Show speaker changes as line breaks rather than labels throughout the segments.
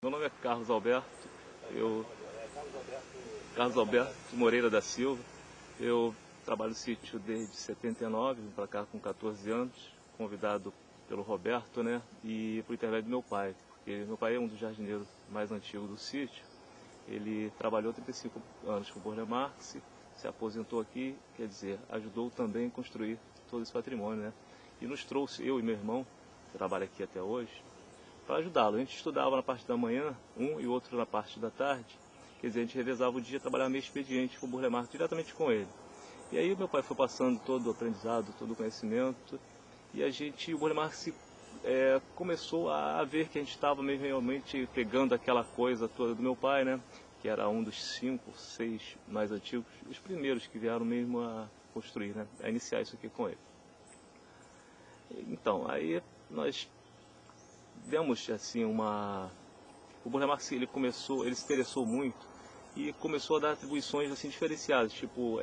Meu nome é Carlos Alberto, eu... Carlos Alberto Moreira da Silva. Eu trabalho no sítio desde 79, vim para cá com 14 anos, convidado pelo Roberto, né, e por intermédio do meu pai, porque meu pai é um dos jardineiros mais antigos do sítio. Ele trabalhou 35 anos com o Burle Marx, se aposentou aqui, quer dizer, ajudou também a construir todo esse patrimônio, né, e nos trouxe, eu e meu irmão, que trabalha aqui até hoje, para ajudá-lo. A gente estudava na parte da manhã, um e outro na parte da tarde. Quer dizer, a gente revezava o dia, trabalhava meio expediente com o Burle Marx, diretamente com ele. E aí meu pai foi passando todo o aprendizado, todo o conhecimento, e o Burle Marx começou a ver que a gente estava meio realmente pegando aquela coisa toda do meu pai, né? Que era um dos 5, 6 mais antigos, os primeiros que vieram mesmo a construir, né? A iniciar isso aqui com ele. Então, aí nós demos assim o Burle Marx ele se interessou muito e começou a dar atribuições assim diferenciadas, tipo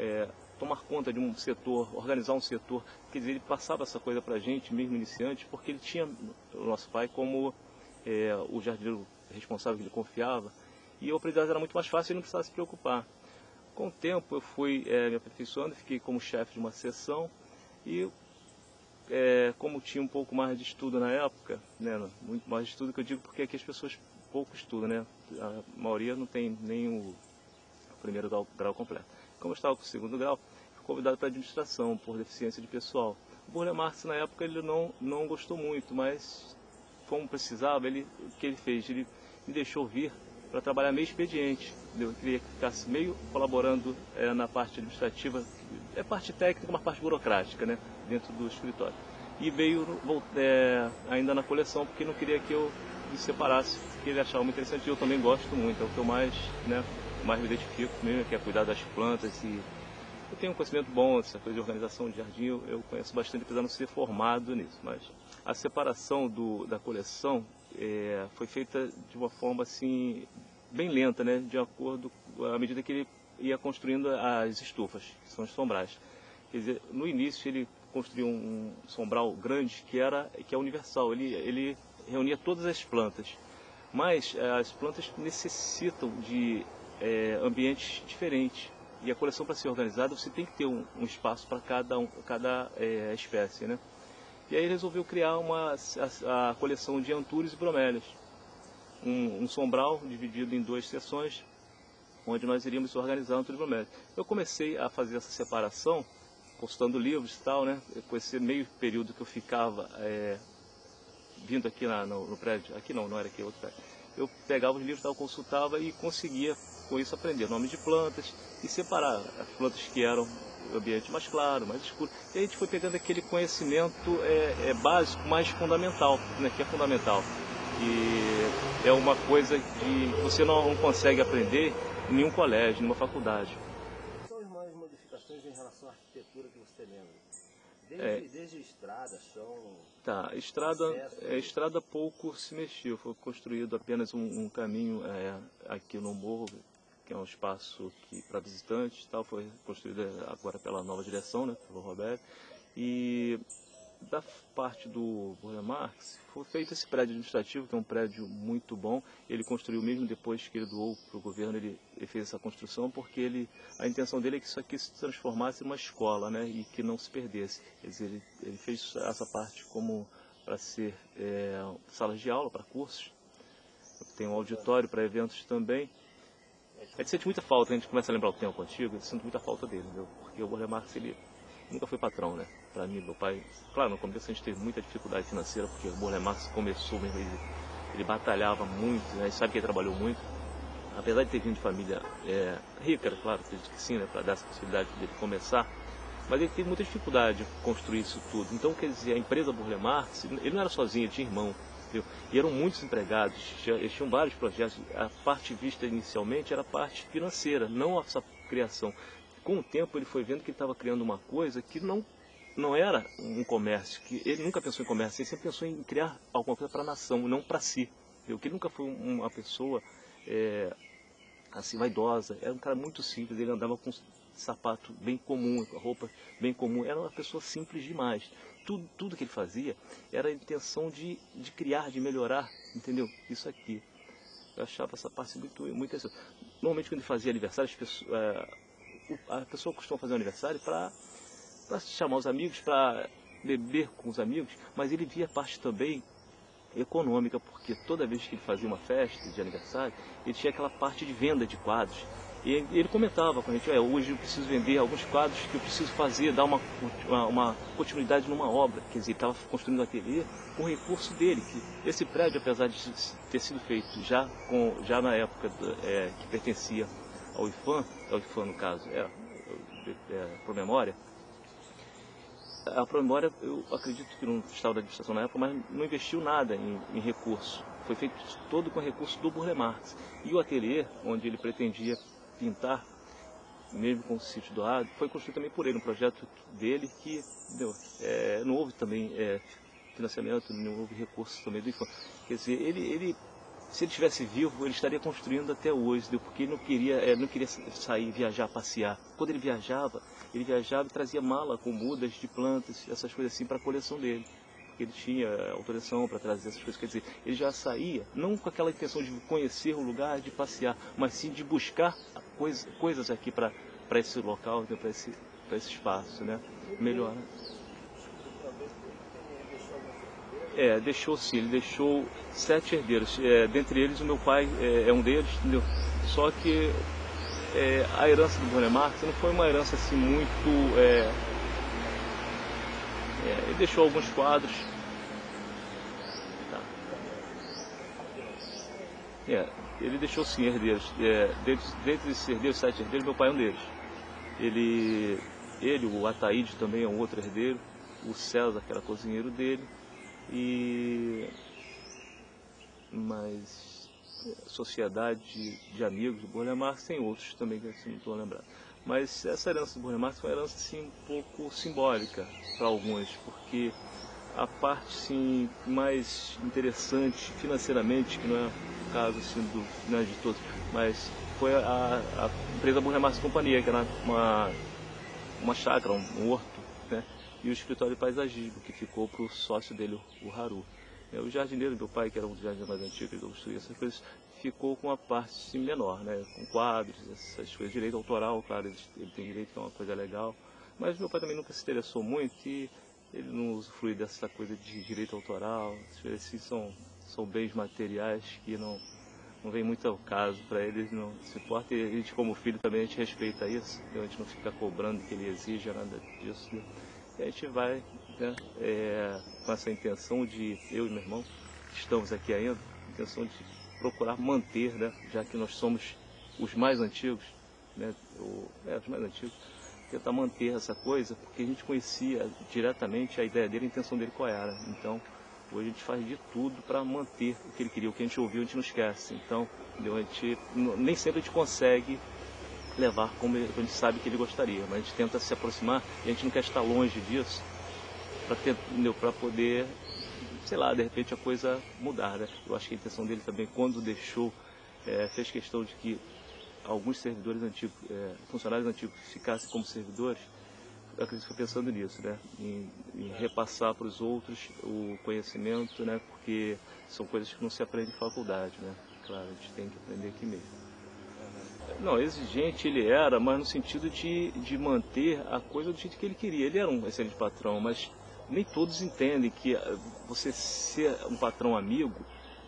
tomar conta de um setor, organizar um setor. Quer dizer, ele passava essa coisa para a gente, mesmo iniciante, porque ele tinha o nosso pai como o jardineiro responsável que ele confiava, e o aprendizado era muito mais fácil e não precisava se preocupar. Com o tempo eu fui me aperfeiçoando, fiquei como chefe de uma seção e como tinha um pouco mais de estudo na época, né, muito mais de estudo que eu digo porque aqui as pessoas pouco estudam, né, a maioria não tem nem o primeiro grau completo. Como eu estava com o segundo grau, fui convidado para a administração por deficiência de pessoal. O Burle Marx na época ele não gostou muito, mas como precisava, o que ele fez? Ele me deixou vir para trabalhar meio expediente. Eu queria que ficasse meio colaborando na parte administrativa, parte técnica, uma parte burocrática, né, dentro do escritório. E veio ainda na coleção, porque não queria que eu me separasse, porque ele achava muito interessante e eu também gosto muito, é o que eu mais me identifico mesmo, que é cuidar das plantas. E eu tenho um conhecimento bom dessa coisa de organização de jardim, eu conheço bastante, apesar de não ser formado nisso, mas a separação da coleção foi feita de uma forma assim bem lenta, né, de acordo à medida que ele ia construindo as estufas, que são os sombrais. Quer dizer, no início ele construiu um sombral grande que é universal, ele reunia todas as plantas, mas as plantas necessitam de ambientes diferentes. E a coleção, para ser organizada, você tem que ter um espaço para cada espécie, né? E aí ele resolveu criar a coleção de antúrios e bromélias. Um sombral dividido em 2 seções, onde nós iríamos organizar antúrios e bromélias. Eu comecei a fazer essa separação, consultando livros e tal, né? Com esse meio período que eu ficava vindo aqui no prédio, aqui não era aqui, outro prédio. Eu pegava os livros, tal, consultava e conseguia com isso aprender nomes de plantas e separar as plantas que eram o ambiente mais claro, mais escuro. E a gente foi pegando aquele conhecimento básico, mais fundamental, né, que é fundamental. E é uma coisa que você não consegue aprender em nenhum colégio, numa faculdade.
Quais são as maiores modificações em relação à arquitetura que você lembra? Desde estrada, chão...
Tá, a estrada pouco se mexeu, foi construído apenas um caminho aqui no morro, que é um espaço para visitantes, tal, foi construído agora pela nova direção, né, pelo Roberto. E da parte do Burle Marx foi feito esse prédio administrativo, que é um prédio muito bom. Ele construiu mesmo depois que ele doou para o governo, ele fez essa construção, porque a intenção dele é que isso aqui se transformasse em uma escola, né, e que não se perdesse. Quer dizer, ele fez essa parte como para ser salas de aula para cursos. Tem um auditório para eventos também. A gente sente muita falta, a gente começa a lembrar o tempo antigo, eu sinto muita falta dele, entendeu? Porque o Burle Marx ele nunca foi patrão, né? Para mim, meu pai, claro, no começo a gente teve muita dificuldade financeira, porque o Burle Marx começou mesmo, ele batalhava muito, né? A gente sabe que ele trabalhou muito, apesar de ter vindo de família rica, claro, acredito que sim, né? Para dar essa possibilidade dele começar, mas ele teve muita dificuldade de construir isso tudo. Então, quer dizer, a empresa Burle Marx, ele não era sozinho, ele tinha irmão, entendeu? E eram muitos empregados, eles tinham vários projetos. A parte vista inicialmente era a parte financeira, não essa criação. Com o tempo ele foi vendo que ele estava criando uma coisa que não era um comércio, que ele nunca pensou em comércio, ele sempre pensou em criar alguma coisa para a nação, não para si. Entendeu? Que ele nunca foi uma pessoa assim, vaidosa, era um cara muito simples, ele andava com sapato bem comum, com roupa bem comum, era uma pessoa simples demais. Tudo que ele fazia era a intenção de criar, de melhorar, entendeu? Isso aqui. Eu achava essa parte muito interessante. Normalmente, quando ele fazia aniversário, a pessoa costuma fazer um aniversário para chamar os amigos, para beber com os amigos, mas ele via a parte também econômica, porque toda vez que ele fazia uma festa de aniversário, ele tinha aquela parte de venda de quadros. E ele comentava com a gente, hoje eu preciso vender alguns quadros que eu preciso fazer, dar uma continuidade numa obra. Quer dizer, ele estava construindo um ateliê com o recurso dele. Que esse prédio, apesar de ter sido feito já na época que pertencia ao IPHAN no caso, Pro Memória, a Pro Memória, eu acredito que não estava da administração na época, mas não investiu nada em recurso. Foi feito todo com recurso do Burle Marx. E o ateliê, onde ele pretendia pintar, mesmo com o sítio doado, foi construído também por ele, um projeto dele que não houve também financiamento, não houve recursos também do IPHAN. Quer dizer, se ele estivesse vivo, ele estaria construindo até hoje, porque ele não queria sair, viajar, passear. Quando ele viajava e trazia mala com mudas de plantas, essas coisas assim, para a coleção dele. Porque ele tinha autorização para trazer essas coisas. Quer dizer, ele já saía, não com aquela intenção de conhecer o lugar, de passear, mas sim de buscar coisas aqui para esse local, para esse espaço, né? Melhor, né? Deixou sim, ele deixou 7 herdeiros, dentre eles o meu pai é um deles, entendeu? Só que a herança do Burle Marx não foi uma herança assim muito... ele deixou alguns quadros. Tá. Ele deixou sim herdeiros, dentre esses herdeiros, 7 herdeiros, meu pai é um deles. O Ataíde também é um outro herdeiro, o César, que era cozinheiro dele. Mas sociedade de amigos do Burle Marx tem outros também que assim, não estou lembrando. Mas essa herança do Burle Marx foi uma herança assim, um pouco simbólica para alguns, porque a parte assim, mais interessante financeiramente, que não é o caso assim, de todos, mas foi a empresa Burle Marx Companhia, que era uma chácara, um horto, né? E o escritório de paisagismo, que ficou para o sócio dele, o Haru. O jardineiro, meu pai, que era um dos jardineiros mais antigos, ele construía essas coisas, ficou com uma parte assim, menor, né? Com quadros, essas coisas, direito autoral, claro, ele tem direito, que é uma coisa legal. Mas meu pai também nunca se interessou muito e ele não usufrui dessa coisa de direito autoral. Essas coisas assim são bens materiais que não vem muito ao caso para eles, não se importa. E a gente, como filho, também a gente respeita isso, a gente não fica cobrando que ele exija nada disso. Né? E a gente vai, né, com essa intenção de, eu e meu irmão, que estamos aqui ainda, intenção de procurar manter, né, já que nós somos os mais antigos, né, os mais antigos, tentar manter essa coisa, porque a gente conhecia diretamente a ideia dele, a intenção dele qual era. Então, hoje a gente faz de tudo para manter o que ele queria, o que a gente ouviu a gente não esquece. Então, nem sempre a gente consegue levar como a gente sabe que ele gostaria, mas a gente tenta se aproximar e a gente não quer estar longe disso para poder, sei lá, de repente a coisa mudar, né? Eu acho que a intenção dele também, quando deixou, fez questão de que alguns servidores antigos, funcionários antigos ficassem como servidores. Eu acredito que foi pensando nisso, né? Em repassar para os outros o conhecimento, né? Porque são coisas que não se aprende em faculdade, né? Claro, a gente tem que aprender aqui mesmo. Não, exigente ele era, mas no sentido de manter a coisa do jeito que ele queria. Ele era um excelente patrão, mas nem todos entendem que você ser um patrão amigo,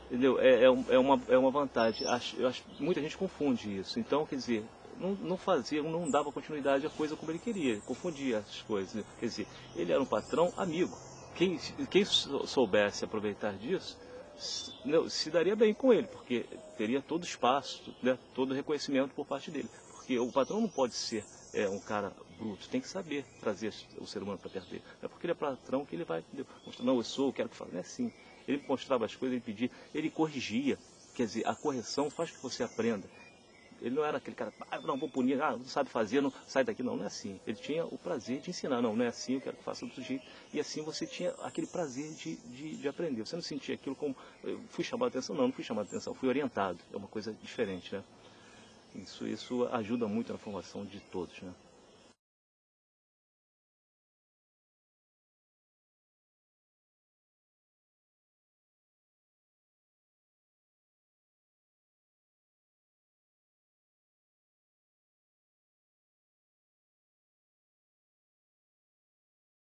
entendeu? É uma vantagem. Muita gente confunde isso. Então, quer dizer, não dava continuidade à coisa como ele queria, confundia as coisas. Quer dizer, ele era um patrão amigo. Quem soubesse aproveitar disso, se daria bem com ele, porque teria todo o espaço, né, todo o reconhecimento por parte dele. Porque o patrão não pode ser um cara bruto, tem que saber trazer o ser humano para perto dele. Não é porque ele é patrão que ele vai mostrar, não, eu quero que faça. Não é assim. Ele mostrava as coisas, ele pedia, ele corrigia. Quer dizer, a correção faz que você aprenda. Ele não era aquele cara, não, vou punir, não sabe fazer, não sai daqui, não é assim. Ele tinha o prazer de ensinar, não é assim, eu quero que faça do outro jeito. E assim você tinha aquele prazer de aprender. Você não sentia aquilo como, eu fui chamado a atenção, não fui chamado a atenção, fui orientado. É uma coisa diferente, né? Isso ajuda muito na formação de todos, né?